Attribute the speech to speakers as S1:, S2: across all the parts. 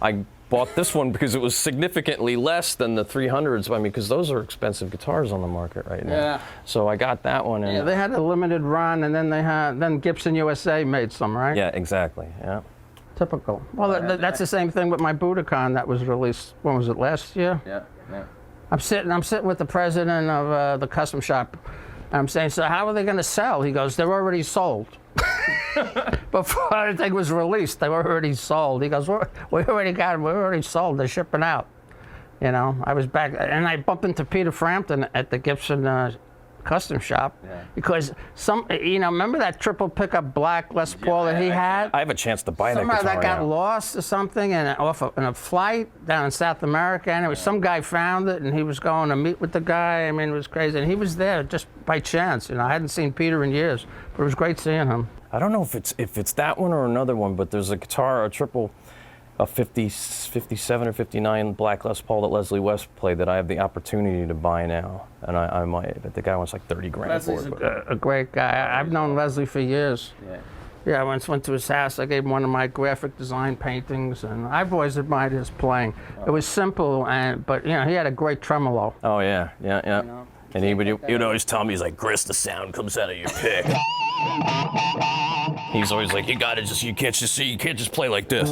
S1: I bought this one because it was significantly less than the 300s. I mean, because those are expensive guitars on the market right now.
S2: Yeah.
S1: So I got that one. And
S2: Yeah, they had a limited run, and then Gibson USA made some, right?
S1: Yeah, exactly. Yeah.
S2: Typical. Well, that's the same thing with my Budokan that was released. When was it? Last year.
S3: Yeah. Yeah.
S2: I'm sitting with the president of the custom shop. And I'm saying, so how are they going to sell? He goes, they're already sold. Before the thing was released, they were already sold. He goes, we already got them. We're already sold. They're shipping out. You know, I was back, and I bumped into Peter Frampton at the Gibson custom shop because remember that triple pickup black Les Paul that he had?
S1: I have a chance to buy that
S2: Somehow
S1: guitar
S2: that got
S1: now.
S2: lost or something, and in a flight down in South America, and it was some guy found it, and he was going to meet with the guy. I mean, it was crazy, and he was there just by chance. You know, I hadn't seen Peter in years, but it was great seeing him.
S1: I don't know if it's that one or another one, but there's a guitar, a 57 or 59 black Les Paul that Leslie West played that I have the opportunity to buy now, and I might. But the guy wants like 30 grand for it.
S2: A great guy. I've known Leslie for years. Yeah, I once went to his house. I gave him one of my graphic design paintings, and I've always admired his playing. It was simple, but he had a great tremolo.
S1: Oh yeah.
S2: You know?
S1: And he would always tell me, he's like, Chris, the sound comes out of your pick. He's always like, you can't just play like this.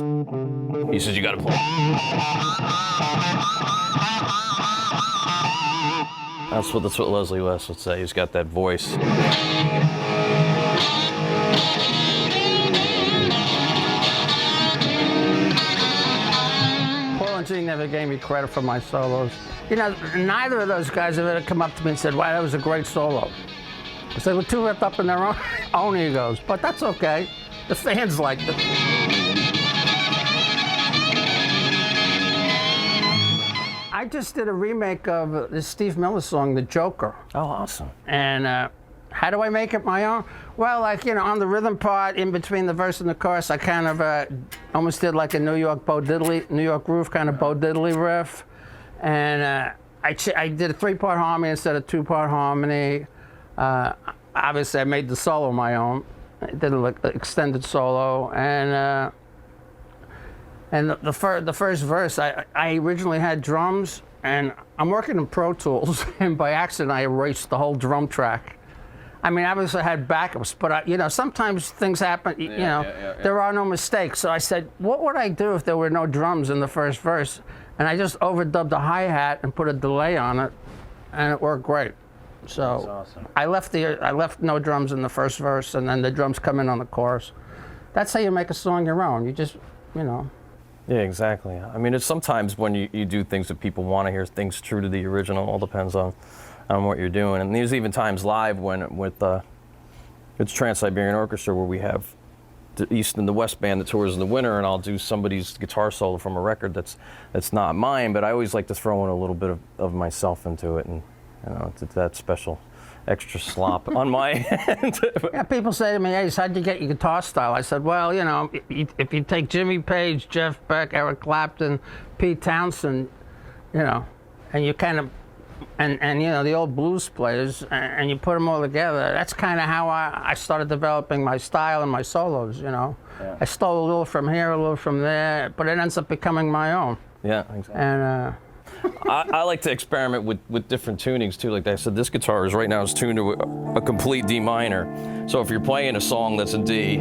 S1: He says, you gotta play. That's what Leslie West would say. He's got that voice.
S2: Paul and Gene never gave me credit for my solos. You know, neither of those guys have ever come up to me and said, wow, that was a great solo. Because they were too wrapped up in their own egos. But that's okay. The fans liked it. I just did a remake of the Steve Miller song, The Joker.
S1: Oh, awesome.
S2: And how do I make it my own? Well, like, on the rhythm part, in between the verse and the chorus, I kind of almost did like a New York Groove kind of Bo Diddley riff. And I did a 3-part harmony instead of 2-part harmony. Obviously, I made the solo my own. I did an extended solo, and the first verse, I originally had drums, and I'm working in Pro Tools, and by accident, I erased the whole drum track. I mean, obviously, I had backups, but sometimes things happen. There are no mistakes. So I said, what would I do if there were no drums in the first verse? And I just overdubbed the hi-hat and put a delay on it, and it worked great. So awesome. I left no drums in the first verse, and then the drums come in on the chorus. That's how you make a song your own. You just,
S1: Yeah, exactly. I mean, it's sometimes when you do things that people want to hear, things true to the original. It all depends on what you're doing. And there's even times live when it's Trans-Siberian Orchestra where we have the East and the West band that tours in the winter, and I'll do somebody's guitar solo from a record that's not mine, but I always like to throw in a little bit of myself into it, and it's that special extra slop on my end.
S2: Yeah, people say to me, Ace, how'd you get your guitar style? I said, well, if you take Jimmy Page, Jeff Beck, Eric Clapton, Pete Townsend, and you kind of, and the old blues players, and you put them all together, that's kind of how I started developing my style and my solos, Yeah. I stole a little from here, a little from there, but it ends up becoming my own.
S1: Yeah, exactly.
S2: And
S1: I like to experiment with different tunings too. Like I said, this guitar right now is tuned to a complete D minor. So if you're playing a song that's in D,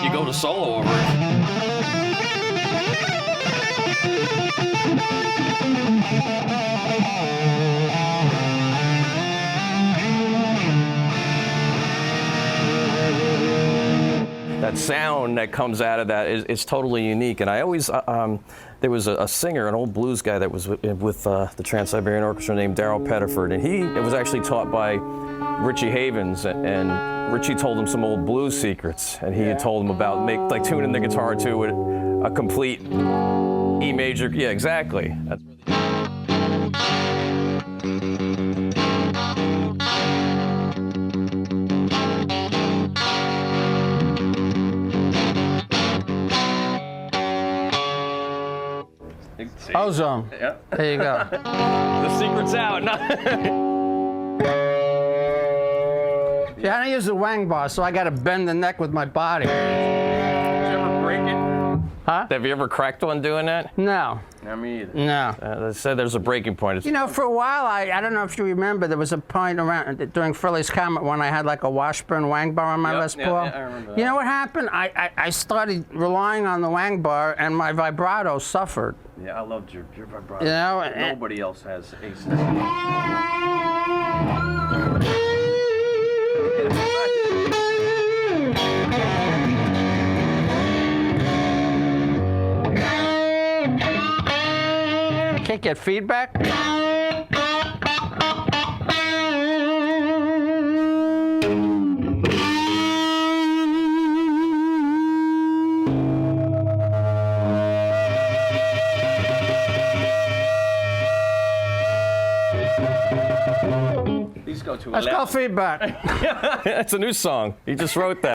S1: you go to solo over it. That sound that comes out of that is totally unique. And I always, there was a singer, an old blues guy that was with the Trans-Siberian Orchestra named Darryl Pettiford, and it was actually taught by Richie Havens, and Richie told him some old blues secrets, and he had told him about tuning the guitar to a complete E major. Yeah, exactly.
S2: Ozone.
S3: Yeah.
S2: There you go.
S1: The secret's out.
S2: Yeah, I don't use a wang bar, so I got to bend the neck with my body.
S3: Did you ever
S2: Huh?
S1: Have you ever cracked one doing that?
S2: No,
S1: No, me either.
S2: no.
S1: They said there's a breaking point. It's,
S2: You know, for a while, I don't know if you remember, there was a point around during Frehley's Comet when I had like a Washburn Wang bar on my
S1: Yep,
S2: Les
S1: yeah,
S2: Paul.
S1: yeah, I remember that.
S2: You know what happened? I started relying on the Wang bar, and my vibrato suffered.
S1: yeah, I loved your vibrato.
S2: You know, and-
S1: Nobody else has aces.
S2: Can't get feedback.
S1: These go to
S2: Let's
S1: 11.
S2: go feedback.
S1: It's a new song. He just wrote that.